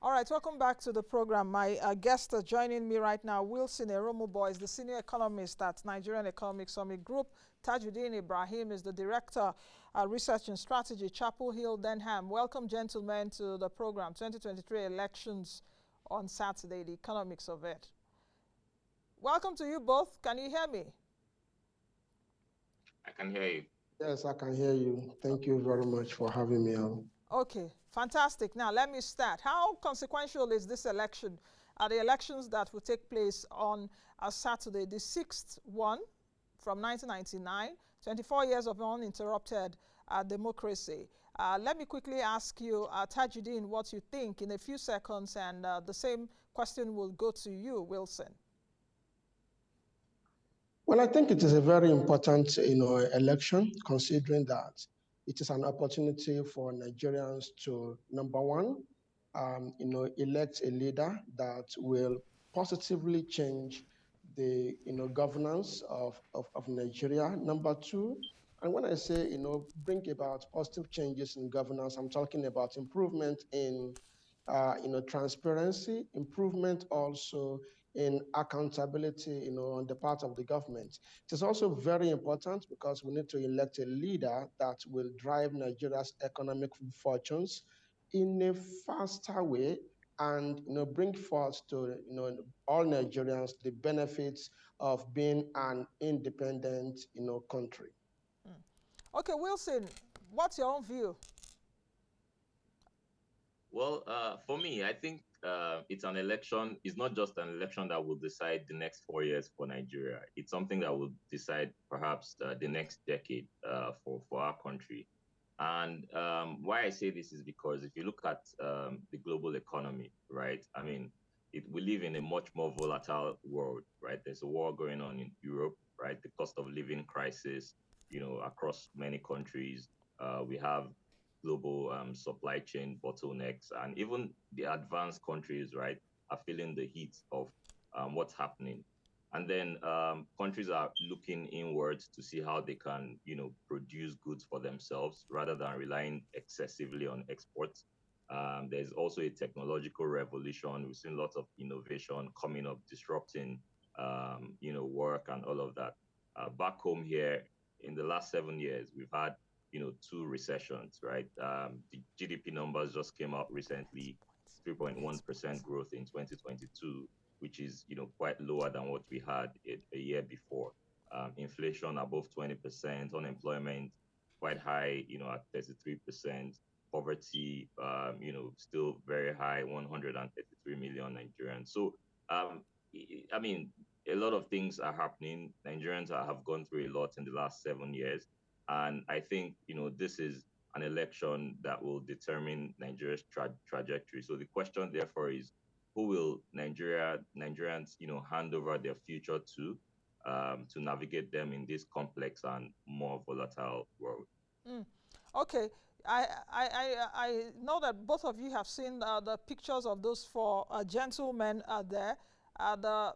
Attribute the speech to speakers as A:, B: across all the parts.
A: All right, welcome back to the program. My guest joining me right now, Wilson Erumebor, is the senior economist at Nigerian Economic Summit Group. Tajudeen Ibrahim is the director, research and strategy, Chapel Hill, Denham. Welcome, gentlemen, to the program. 2023 elections on Saturday, the economics of it. Welcome to you both. Can you hear me?
B: I can hear you.
C: Yes, I can hear you. Thank you very much for having me on.
A: Okay, fantastic. Now, let me start. How consequential is this election? Are the elections that will take place on Saturday, the sixth one from 1999, 24 years of uninterrupted democracy? Let me quickly ask you, Tajudeen, what you think in a few seconds, and the same question will go to you, Wilson.
C: Well, I think it is a very important, election, considering that it is an opportunity for Nigerians to, number one, elect a leader that will positively change the, governance of Nigeria. Number two, and when I say, bring about positive changes in governance, I'm talking about improvement in, transparency, improvement also in accountability, on the part of the government. It is also very important because we need to elect a leader that will drive Nigeria's economic fortunes in a faster way and bring forth to all Nigerians the benefits of being an independent country.
A: Okay, Wilson, what's your own view?
B: Well, for me, I think it's an election. It's not just an election that will decide the next 4 years for Nigeria. It's something that will decide perhaps the next decade for our country. And why I say this is because if you look at the global economy, right? I mean, we live in a much more volatile world, right? There's a war going on in Europe, right? The cost of living crisis, across many countries. We have global supply chain bottlenecks, and even the advanced countries, right, are feeling the heat of what's happening. And then countries are looking inwards to see how they can, produce goods for themselves rather than relying excessively on exports. There's also a technological revolution. We've seen lots of innovation coming up, disrupting, work and all of that. Back home here, in the last 7 years, we've had two recessions, right? The GDP numbers just came out recently, 3.1% growth in 2022, which is quite lower than what we had a year before. Inflation above 20%, unemployment quite high, at 33%. Poverty, still very high, 133 million Nigerians. So, I mean, a lot of things are happening. Nigerians have gone through a lot in the last 7 years. And I think, this is an election that will determine Nigeria's trajectory. So the question, therefore, is who will Nigerians, hand over their future to navigate them in this complex and more volatile world?
A: Mm. Okay, I know that both of you have seen the pictures of those four gentlemen there, the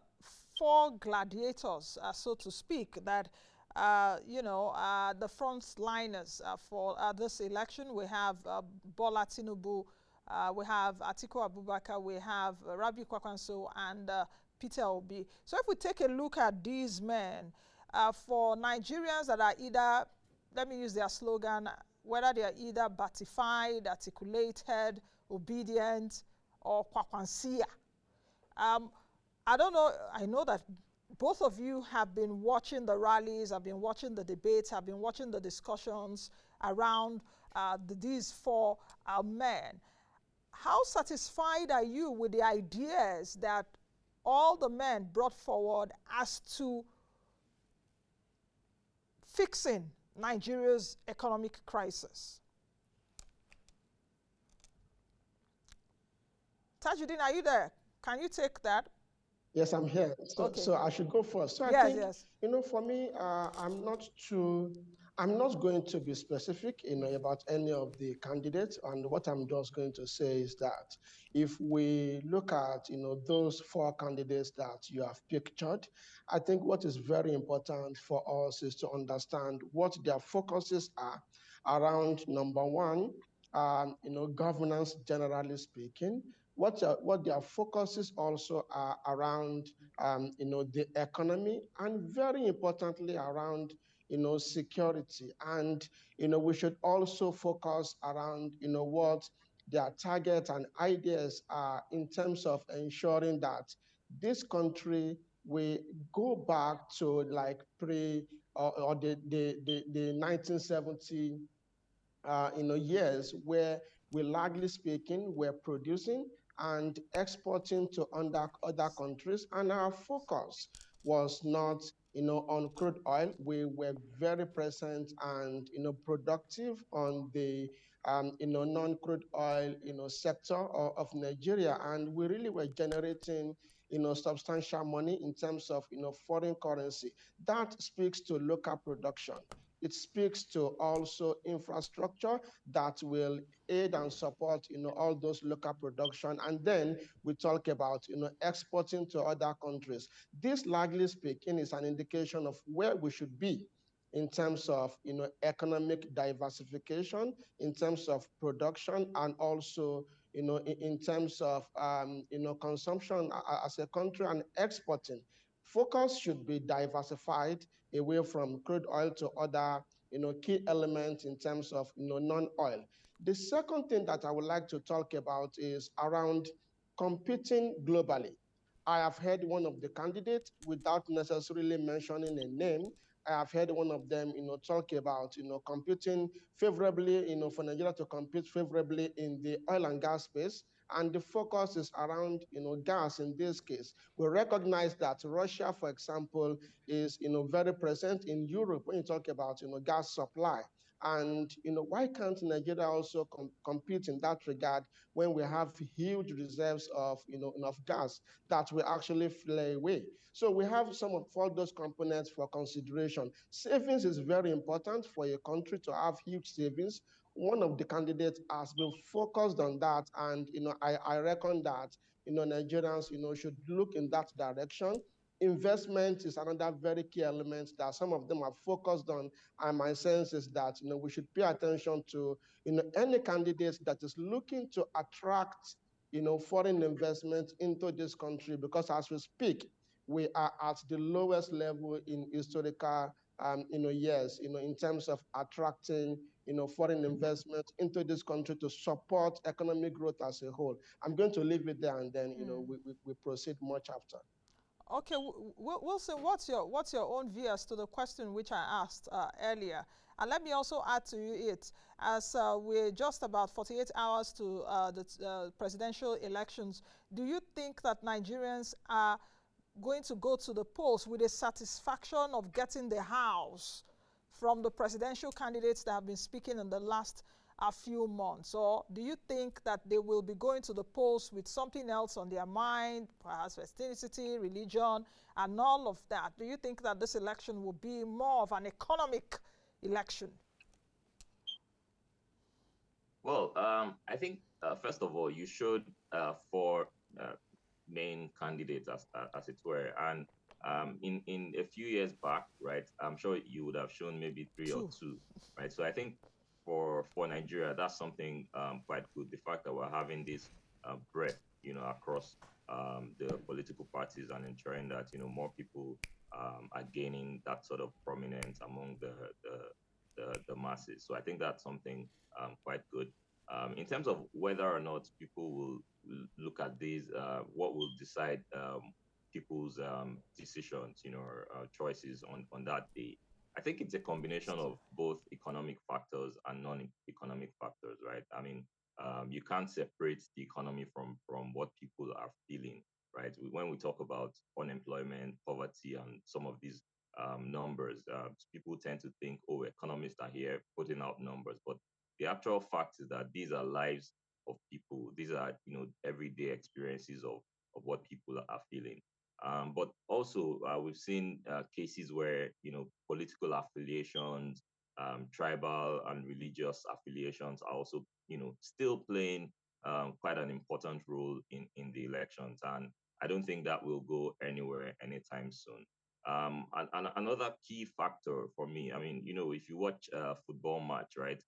A: four gladiators, so to speak, that the front liners for this election. We have Bola Tinubu, we have Atiku Abubakar, we have Rabi Kwakwanso, and Peter Obi. So if we take a look at these men, for Nigerians that are either, let me use their slogan, whether they are either batified, articulated, obedient, or kwakwansia. I don't know, I know that both of you have been watching the rallies, have been watching the debates, have been watching the discussions around these four men. How satisfied are you with the ideas that all the men brought forward as to fixing Nigeria's economic crisis? Tajudeen, are you there? Can you take that?
C: Yes, I'm here. So,
A: Okay.
C: so I should go first. So I
A: Yes,
C: think,
A: yes.
C: for me, I'm not going to be specific, about any of the candidates. And what I'm just going to say is that if we look at, those four candidates that you have pictured, I think what is very important for us is to understand what their focuses are around, number one, governance, generally speaking. what their focuses also are around, the economy, and very importantly around, security. And, we should also focus around, what their targets and ideas are in terms of ensuring that this country will go back to like or the 1970 years, where we largely speaking we're producing and exporting to other countries, and our focus was not, on crude oil. We were very present and, productive on the, non-crude oil, sector of Nigeria, and we really were generating, substantial money in terms of, foreign currency. That speaks to local production. It speaks to also infrastructure that will aid and support, all those local production. And then we talk about, exporting to other countries. This, largely speaking, is an indication of where we should be in terms of, economic diversification, in terms of production, and also, in terms of, consumption as a country, and exporting. Focus should be diversified away from crude oil to other, key elements in terms of, non-oil. The second thing that I would like to talk about is around competing globally. I have heard one of the candidates, without necessarily mentioning a name, I have heard one of them, talk about, competing favorably, for Nigeria to compete favorably in the oil and gas space. And the focus is around, gas in this case. We recognize that Russia, for example, is, very present in Europe when you talk about, gas supply. And, why can't Nigeria also compete in that regard when we have huge reserves of, of gas that will actually fly away? So we have some of all those components for consideration. Savings is very important for a country to have huge savings. One of the candidates has been focused on that, and, I reckon that, Nigerians, should look in that direction. Investment is another very key element that some of them are focused on, and my sense is that, we should pay attention to, any candidate that is looking to attract, foreign investment into this country, because as we speak, we are at the lowest level in historical, years, in terms of attracting, foreign investment into this country to support economic growth as a whole. I'm going to leave it there, and then, we proceed much after.
A: Okay, Wilson, what's your own view as to the question which I asked earlier? And let me also add to it, as we're just about 48 hours to the presidential elections, do you think that Nigerians are going to go to the polls with a satisfaction of getting the house from the presidential candidates that have been speaking in the last few months? Or do you think that they will be going to the polls with something else on their mind, perhaps ethnicity, religion, and all of that? Do you think that this election will be more of an economic election?
B: Well, I think first of all, you showed four uh, main candidates, as it were, and in a few years back, right? I'm sure you would have shown maybe three or
A: Two.
B: two, right? So I think for Nigeria, that's something quite good. The fact that we're having this breadth, across the political parties, and ensuring that more people are gaining that sort of prominence among the masses. So I think that's something quite good. In terms of whether or not people will look at these, what will decide people's decisions, or choices on that day. I think it's a combination of both economic factors and non-economic factors, right? I mean, you can't separate the economy from what people are feeling, right? When we talk about unemployment, poverty, and some of these numbers, people tend to think, oh, economists are here putting out numbers, but the actual fact is that these are lives of people. These are, everyday experiences of what people are feeling. But also, we've seen cases where, political affiliations, tribal and religious affiliations are also, still playing quite an important role in the elections. And I don't think that will go anywhere anytime soon. And another key factor for me, I mean, if you watch a football match, right,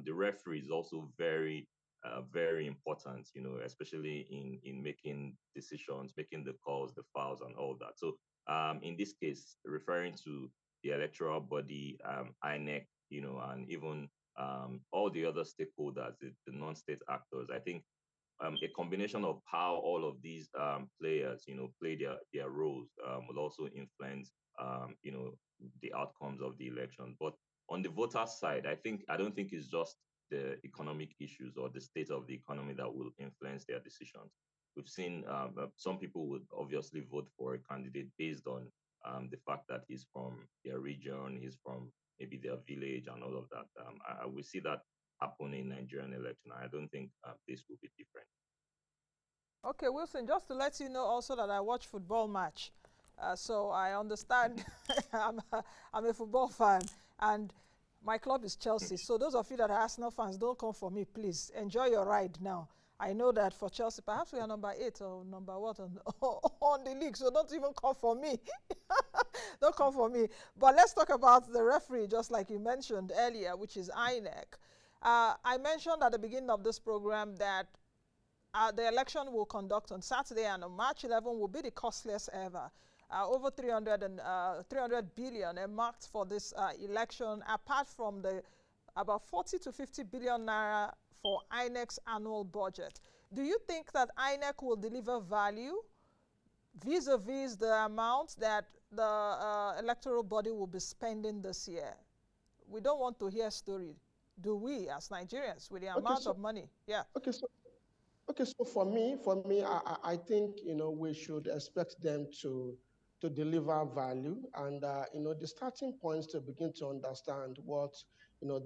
B: the referee is also very very important, especially in making decisions, making the calls, the files, and all that. So in this case, referring to the electoral body, INEC, and even all the other stakeholders, the non-state actors, I think a combination of how all of these players, play their roles will also influence, the outcomes of the election. But on the voter side, I don't think it's just the economic issues or the state of the economy that will influence their decisions. We've seen some people would obviously vote for a candidate based on the fact that he's from their region, he's from maybe their village, and all of that. I will see that happen in Nigerian election. I don't think this will be different.
A: Okay, Wilson, just to let you know also that I watch football match. So I understand. I'm a football fan, and my club is Chelsea. So those of you that are Arsenal fans, don't come for me, please. Enjoy your ride now. I know that for Chelsea, perhaps we are number 8 or number what on, on the league, so don't even come for me. Don't come for me. But let's talk about the referee, just like you mentioned earlier, which is INEC. I mentioned at the beginning of this program that the election will conduct on Saturday, and on March 11 will be the costliest ever. Over 300 billion earmarked for this election, apart from the about 40 to 50 billion naira for INEC's annual budget. Do you think that INEC will deliver value vis-a-vis the amount that the electoral body will be spending this year? We don't want to hear story, do we, as Nigerians, with the amount of money? Yeah.
C: Okay, so for me, I think we should expect them to deliver value, and the starting points to begin to understand what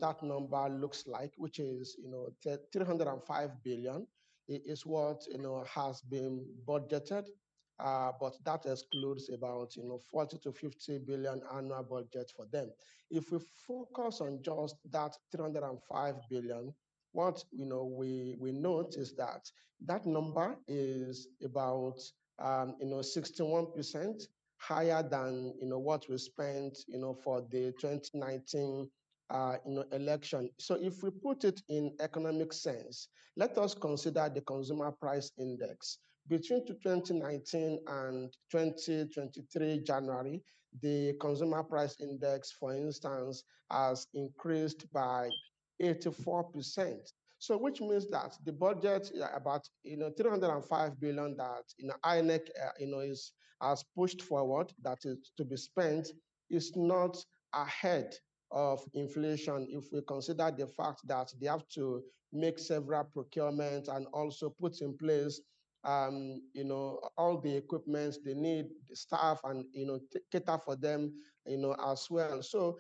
C: that number looks like, which is 305 billion is what has been budgeted, but that excludes about 40 to 50 billion annual budget for them. If we focus on just that 305 billion, what we note is that that number is about 61% higher than what we spent for the 2019 election. So if we put it in economic sense, let us consider the consumer price index. Between 2019 and 2023 January, the consumer price index, for instance, has increased by 84%. So which means that the budget about 305 billion that INEC has pushed forward, that is to be spent, is not ahead of inflation if we consider the fact that they have to make several procurements and also put in place all the equipment they need, the staff, and cater for them as well. So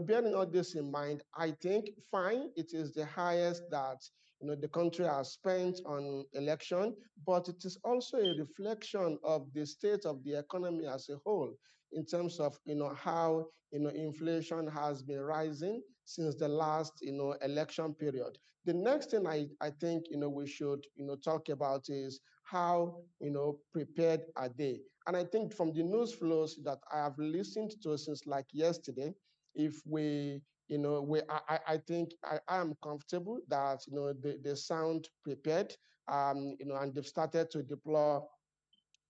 C: bearing all this in mind, I think fine, it is the highest that the country has spent on election, but it is also a reflection of the state of the economy as a whole, in terms of how inflation has been rising since the last election period. The next thing I think we should talk about is how prepared are they. And I think from the news flows that I have listened to since like yesterday, if we I think I am comfortable that they sound prepared, and they've started to deploy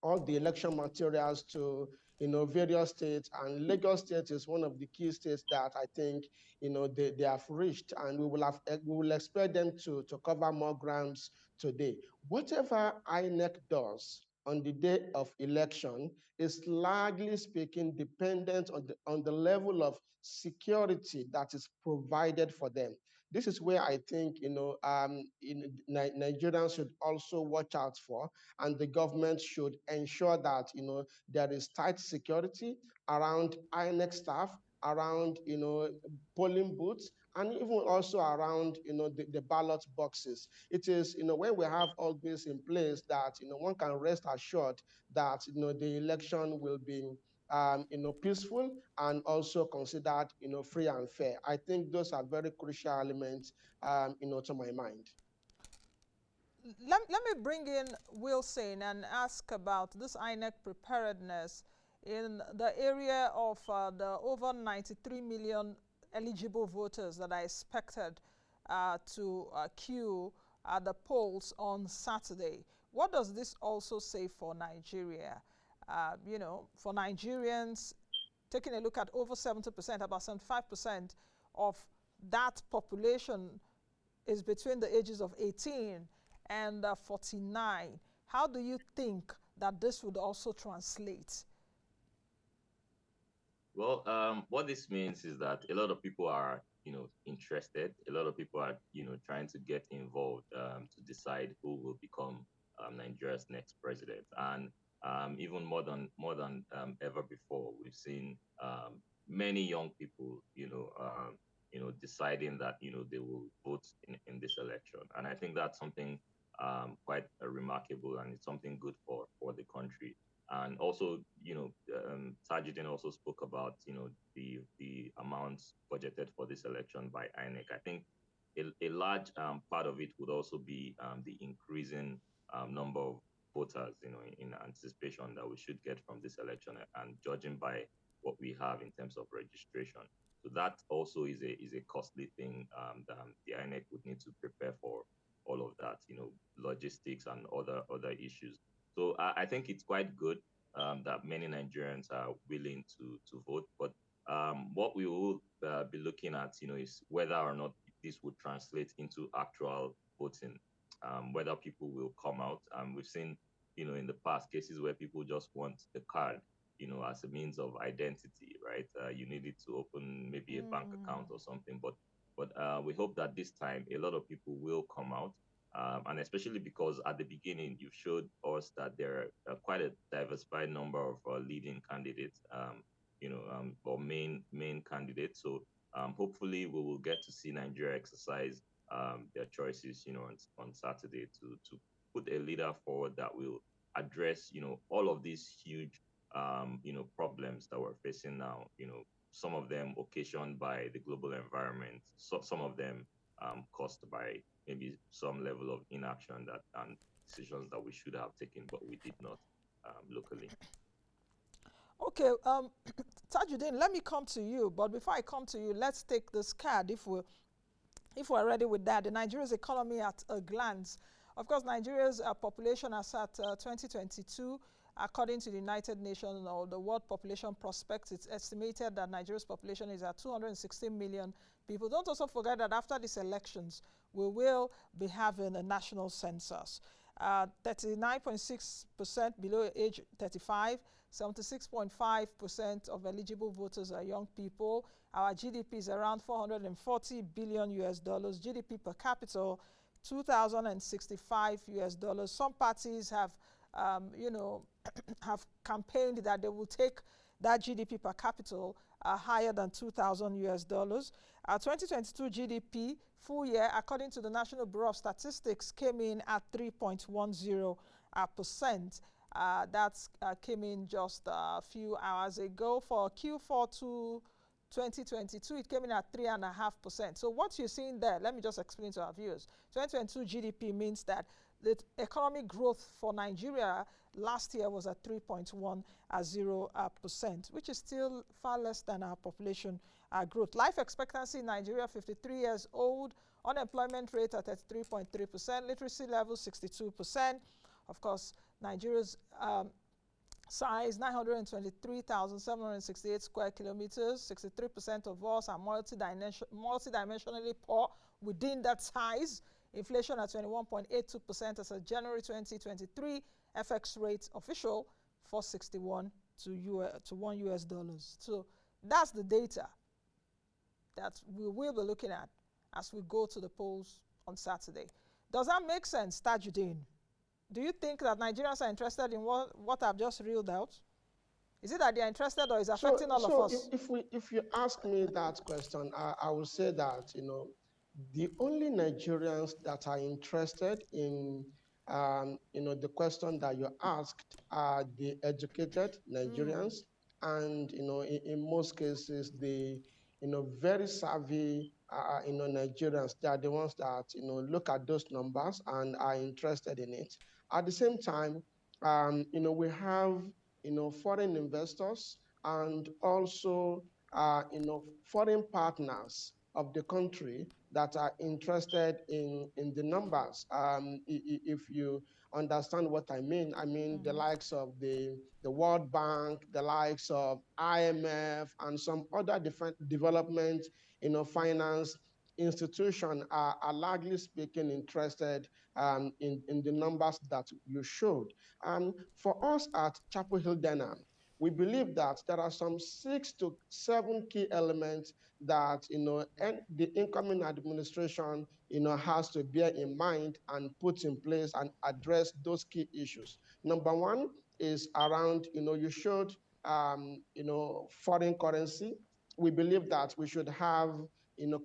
C: all the election materials to various states, and Lagos State is one of the key states that I think they have reached, and we will expect them to cover more grounds today. Whatever INEC does on the day of election is largely speaking dependent on the level of security that is provided for them. This is where I think Nigerians should also watch out for, and the government should ensure that there is tight security around INEC staff, around polling booths, and even also around the ballot boxes. It is when we have all this in place that one can rest assured that the election will be peaceful and also considered free and fair. I think those are very crucial elements to my mind.
A: Let me bring in Wilson and ask about this INEC preparedness in the area of the over 93 million eligible voters that are expected to queue at the polls on Saturday. What does this also say for Nigeria? You know, for Nigerians, taking a look at over 70%, about 75% of that population is between the ages of 18 and 49. How do you think that this would also translate?
B: Well, what this means is that a lot of people are, interested. A lot of people are, trying to get involved to decide who will become Nigeria's next president. And even more than ever before, we've seen many young people, deciding that they will vote in this election. And I think that's something quite remarkable, and it's something good for the country. And also, Tajudeen also spoke about, the amounts budgeted for this election by INEC. I think a large part of it would also be the increasing number of voters, in anticipation that we should get from this election, and judging by what we have in terms of registration. So that also is a costly thing that the INEC would need to prepare for all of that, logistics and other issues. So I think it's quite good that many Nigerians are willing to vote. But what we will be looking at, is whether or not this would translate into actual voting, whether people will come out. We've seen, in the past cases where people just want the card, as a means of identity, right? You needed to open maybe a bank account or something. But we hope that this time a lot of people will come out, and especially because at the beginning you showed us that there are quite a diversified number of leading candidates, or main candidates. So hopefully we will get to see Nigeria exercise their choices, on Saturday to put a leader forward that will address, all of these huge, problems that we're facing now. Some of them occasioned by the global environment, so some of them caused by maybe some level of inaction that and decisions that we should have taken, but we did not locally.
A: Okay, Tajudeen, let me come to you. But before I come to you, let's take this card if we're ready with that. The Nigeria's economy at a glance. Of course, Nigeria's population as at 2022, according to the United Nations or the World Population Prospect, it's estimated that Nigeria's population is at 216 million people. Don't also forget that after these elections, we will be having a national census. 39.6% below age 35, 76.5% of eligible voters are young people. Our GDP is around 440 billion US dollars. GDP per capita, 2,065 US dollars. Some parties have, have campaigned that they will take that GDP per capita higher than 2,000 US dollars. Our 2022 GDP full year, according to the National Bureau of Statistics, came in at 3.10%. That came in just a few hours ago. For Q4 2022, it came in at 3.5%. So what you're seeing there, let me just explain to our viewers. 2022 GDP means that the economic growth for Nigeria last year was at 3.10%, which is still far less than our population growth. Life expectancy in Nigeria, 53 years old. Unemployment rate at 33.3%. Literacy level, 62%. Of course, Nigeria's size, 923,768 square kilometers. 63% of us are multidimensionally poor within that size. Inflation at 21.82% as of January 2023. FX rate official 461 to $1 US. So that's the data that we will be looking at as we go to the polls on Saturday. Does that make sense, Tajudeen? Do you think that Nigerians are interested in what I've just reeled out? Is it that they are interested, or is it affecting all of us?
C: If you ask me that question, I will say that the only Nigerians that are interested in the question that you asked are the educated Nigerians, and in most cases the very savvy Nigerians. They are the ones that look at those numbers and are interested in it. At the same time, we have foreign investors and also foreign partners of the country that are interested in the numbers. If you understand what I mean the likes of the World Bank, the likes of IMF, and some other different development, finance institution are largely speaking interested in the numbers that you showed. And for us at Chapel Hill Denham, we believe that there are some 6 to 7 key elements that and the incoming administration has to bear in mind and put in place and address those key issues. Number one is around you showed foreign currency. We believe that we should have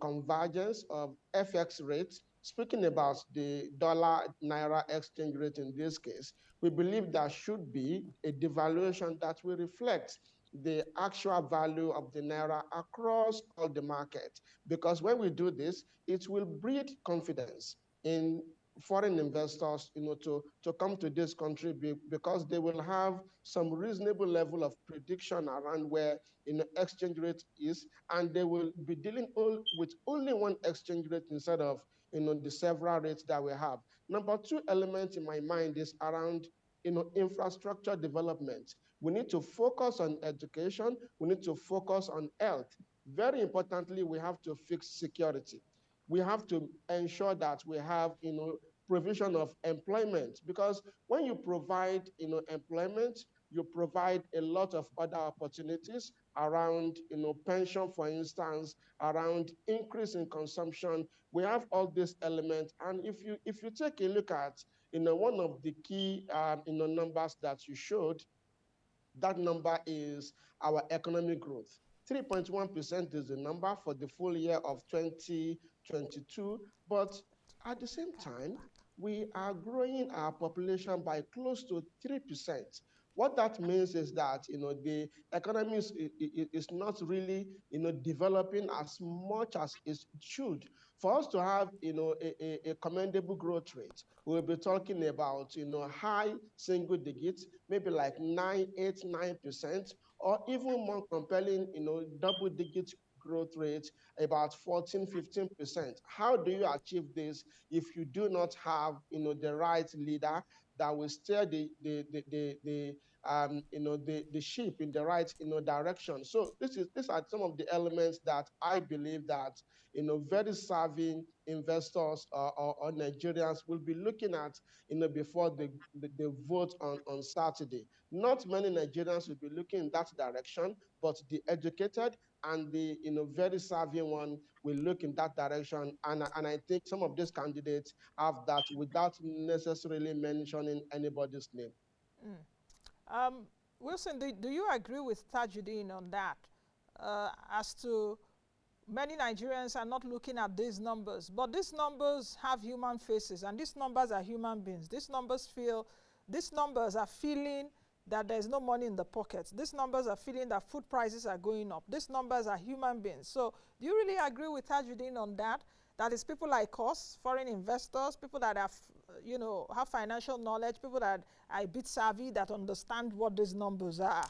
C: convergence of FX rates. Speaking about the dollar naira exchange rate in this case, we believe there should be a devaluation that will reflect the actual value of the naira across all the markets. Because when we do this, it will breed confidence in foreign investors, to come to this country because they will have some reasonable level of prediction around where exchange rate is, and they will be dealing with only one exchange rate instead of the several rates that we have. Number two element in my mind is around infrastructure development. We need to focus on education. We need to focus on health. Very importantly, we have to fix security. We have to ensure that we have provision of employment, because when you provide employment, you provide a lot of other opportunities around pension, for instance, around increase in consumption. We have all these elements, and if you take a look at one of the key numbers that you showed, that number is our economic growth. 3.1% is the number for the full year of 2022, but at the same time, we are growing our population by close to 3%. What that means is that the economy is not really developing as much as it should. For us to have a commendable growth rate, we'll be talking about high single digits, maybe like 9, 8, 9%, or even more compelling double digit growth rate, about 14, 15%. How do you achieve this if you do not have the right leader that will steer the ship in the right direction? So these are some of the elements that I believe that very savvy investors or Nigerians will be looking at before they vote on Saturday. Not many Nigerians will be looking in that direction, but the educated and the very savvy one will look in that direction. And I think some of these candidates have that without necessarily mentioning anybody's name.
A: Wilson, do you agree with Tajudeen on that? As to many Nigerians are not looking at these numbers, but these numbers have human faces, and these numbers are human beings. These numbers are feeling that there's no money in the pockets. These numbers are feeling that food prices are going up. These numbers are human beings. So do you really agree with Tajudeen on that? That is people like us, foreign investors, people that have, have financial knowledge, people that are a bit savvy, that understand what these numbers are.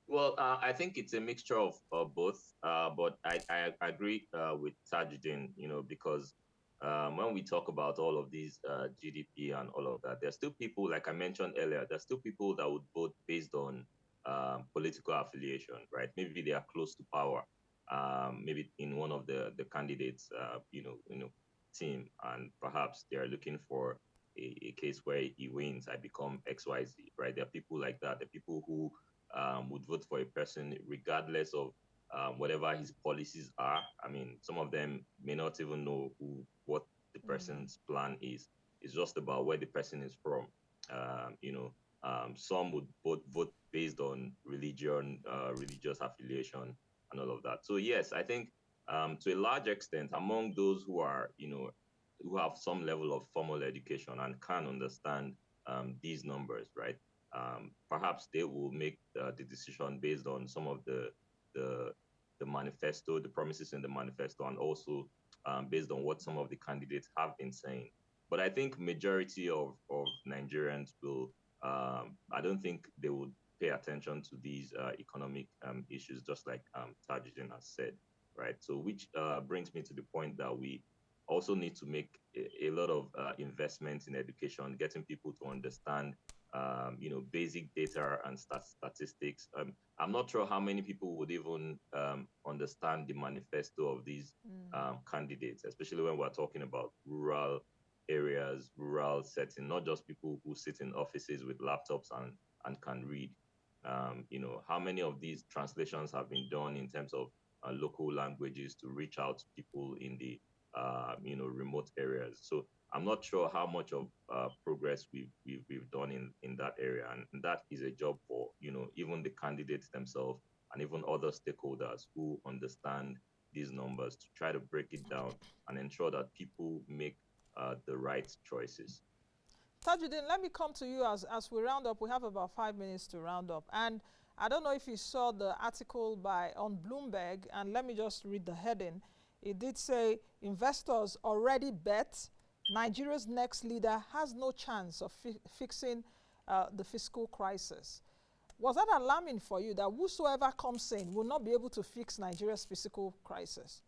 B: Well, I think it's a mixture of both, but I agree with Tajudeen, because when we talk about all of these GDP and all of that, there's still people, like I mentioned earlier, there's still people that would vote based on political affiliation, right? Maybe they are close to power, maybe in one of the candidates, team, and perhaps they are looking for a case where he wins, I become XYZ, right? There are people like that. There are people who would vote for a person regardless of whatever his policies are. I mean, some of them may not even know what the person's plan is. It's just about where the person is from. Some would vote based on religion, religious affiliation, and all of that. So yes, I think to a large extent, among those who are, who have some level of formal education and can understand these numbers, right? Perhaps they will make the decision based on some of the manifesto, the promises in the manifesto, and also based on what some of the candidates have been saying. But I think majority of Nigerians will, I don't think they would pay attention to these economic issues, just like Tajudeen has said, right? So which brings me to the point that we also need to make a lot of investments in education, getting people to understand basic data and statistics. I'm not sure how many people would even understand the manifesto of these candidates, especially when we're talking about rural areas, rural setting, not just people who sit in offices with laptops and can read. How many of these translations have been done in terms of local languages to reach out to people in the remote areas. So I'm not sure how much of progress we've done in that area, and that is a job for even the candidates themselves and even other stakeholders who understand these numbers to try to break it down and ensure that people make the right choices.
A: Tajudeen, let me come to you as we round up. We have about 5 minutes to round up. And I don't know if you saw the article on Bloomberg, and let me just read the heading. It did say, investors already bet Nigeria's next leader has no chance of fixing the fiscal crisis. Was that alarming for you, that whosoever comes in will not be able to fix Nigeria's fiscal crisis?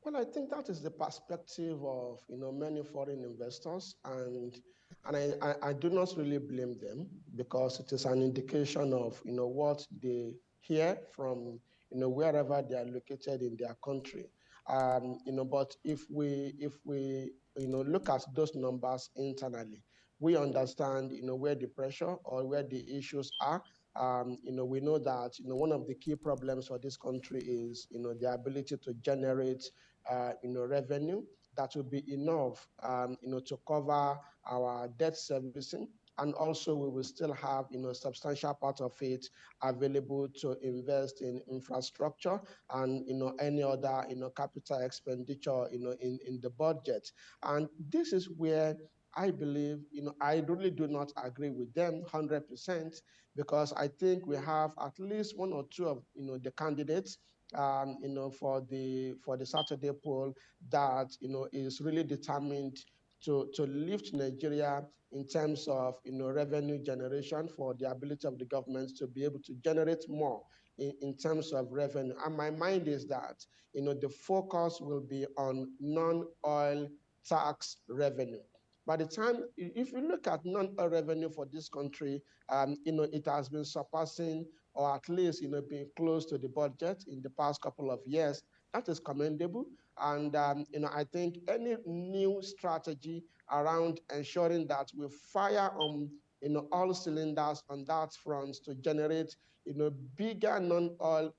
C: Well, I think that is the perspective of many foreign investors, and I do not really blame them, because it is an indication of what they hear from wherever they are located in their country. But if we look at those numbers internally, we understand where the pressure or where the issues are. We know that one of the key problems for this country is the ability to generate revenue that will be enough, to cover our debt servicing. And also we will still have, a substantial part of it available to invest in infrastructure and, any other, capital expenditure, in the budget. And this is where I believe, I really do not agree with them 100%, because I think we have at least one or two of, the candidates for the Saturday poll that is really determined to lift Nigeria in terms of revenue generation, for the ability of the government to be able to generate more in terms of revenue. And my mind is that the focus will be on non-oil tax revenue. By the time, if you look at non-oil revenue for this country, it has been surpassing, or at least being close to the budget in the past couple of years. That is commendable. And I think any new strategy around ensuring that we fire on all cylinders on that front to generate bigger non-oil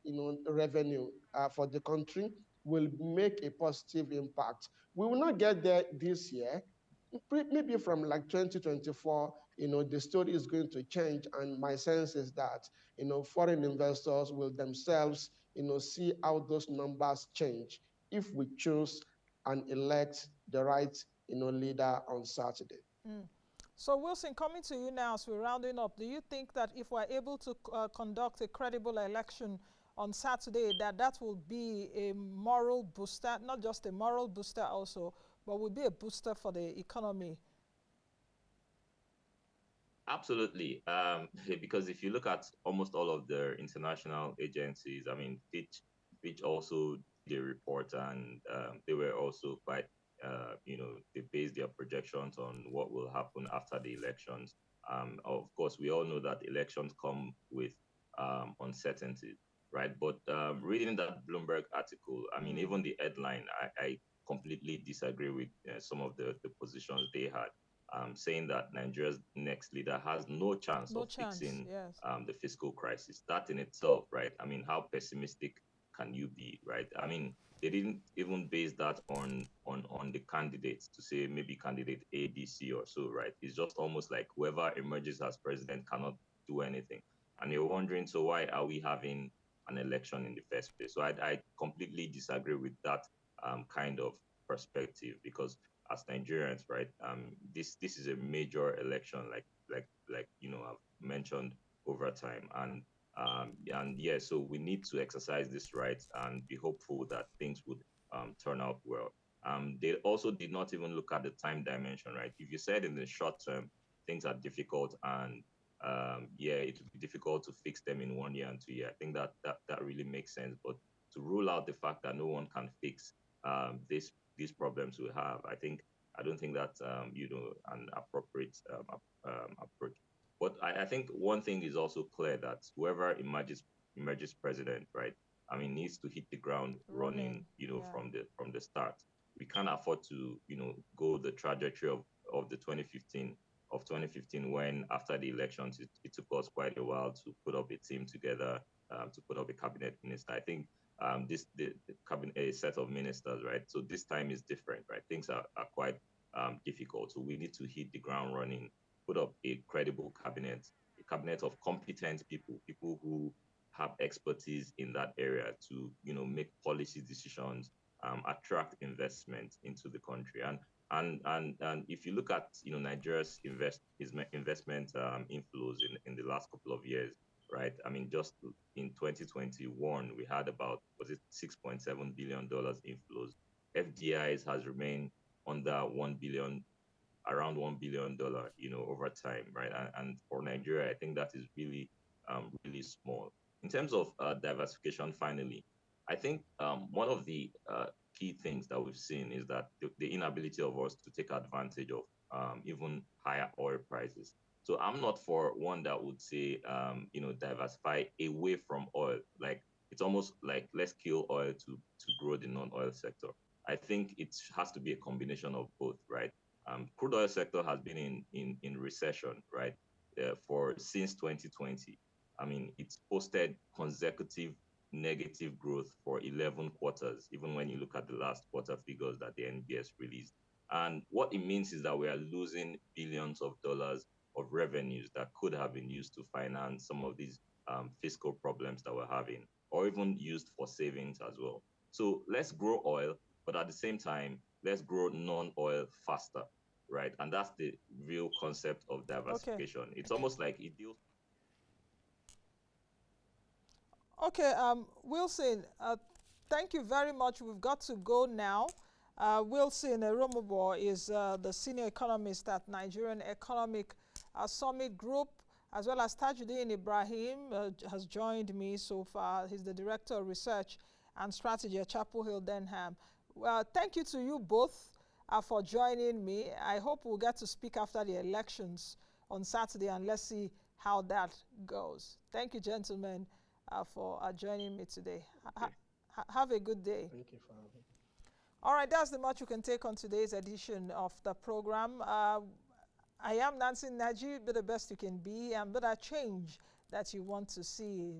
C: revenue for the country will make a positive impact. We will not get there this year. Maybe from like 2024, the story is going to change. And my sense is that, foreign investors will themselves, see how those numbers change if we choose and elect the right, leader on Saturday.
A: So Wilson, coming to you now as we're rounding up, do you think that if we're able to conduct a credible election on Saturday, that will be a moral booster, not just a moral booster also, but will be a booster for the economy?
B: Absolutely. Because if you look at almost all of the international agencies, I mean, Fitch also did a report, and they were also quite, they based their projections on what will happen after the elections. Of course, we all know that elections come with uncertainty, right? But reading that Bloomberg article, I mean, even the headline, I completely disagree with some of the positions they had. Saying that Nigeria's next leader has no chance of fixing
A: yes.
B: The fiscal crisis. That in itself, right? I mean, how pessimistic can you be, right? I mean, they didn't even base that on the candidates to say maybe candidate A, B, C, or so, right? It's just almost like whoever emerges as president cannot do anything. And you're wondering, so why are we having an election in the first place? So I completely disagree with that kind of perspective, because as Nigerians, right? This is a major election, like I've mentioned over time, and yeah, so we need to exercise this right and be hopeful that things would turn out well. They also did not even look at the time dimension, right? If you said in the short term things are difficult, and yeah, it would be difficult to fix them in 1 year and 2 years, I think that really makes sense. But to rule out the fact that no one can fix these problems we have. I don't think that's an appropriate approach. But I think one thing is also clear, that whoever emerges president, right? I mean, needs to hit the ground running,
A: Yeah.
B: from the start. We can't afford to, go the trajectory of 2015, when after the elections, it took us quite a while to put up a team together, to put up a cabinet minister. I think the cabinet, a set of ministers, right? So this time is different, right? Things are quite difficult. So we need to hit the ground running, put up a credible cabinet, a cabinet of competent people who have expertise in that area to, make policy decisions, attract investment into the country. And if you look at, Nigeria's investment inflows in the last couple of years, right? I mean, just in 2021, we had about, was it $6.7 billion inflows. FDIs has remained under 1 billion, around $1 billion, over time, right? And for Nigeria, I think that is really small. In terms of diversification, finally, I think one of the key things that we've seen is that the inability of us to take advantage of even higher oil prices. So I'm not for one that would say, diversify away from oil. Like, it's almost like, let's kill oil to grow the non-oil sector. I think it has to be a combination of both, right? Crude oil sector has been in recession, right, for since 2020. I mean, it's posted consecutive negative growth for 11 quarters, even when you look at the last quarter figures that the NBS released. And what it means is that we are losing billions of dollars of revenues that could have been used to finance some of these fiscal problems that we're having, or even used for savings as well. So let's grow oil, but at the same time, let's grow non-oil faster, right? And that's the real concept of
A: Okay.
B: diversification. It's almost like it deals.
A: Okay, Wilson, thank you very much. We've got to go now. Wilson Erumebor is the senior economist at Nigerian Economic Summit Group, as well as Tajudeen Ibrahim has joined me so far. He's the Director of Research and Strategy at Chapel Hill, Denham. Well, thank you to you both for joining me. I hope we'll get to speak after the elections on Saturday, and let's see how that goes. Thank you, gentlemen, for joining me today.
B: Okay.
A: Have a good day.
C: Thank you for having me.
A: All right, that's the much you can take on today's edition of the program. I am Nancy Naji. Be the best you can be, and be that change that you want to see.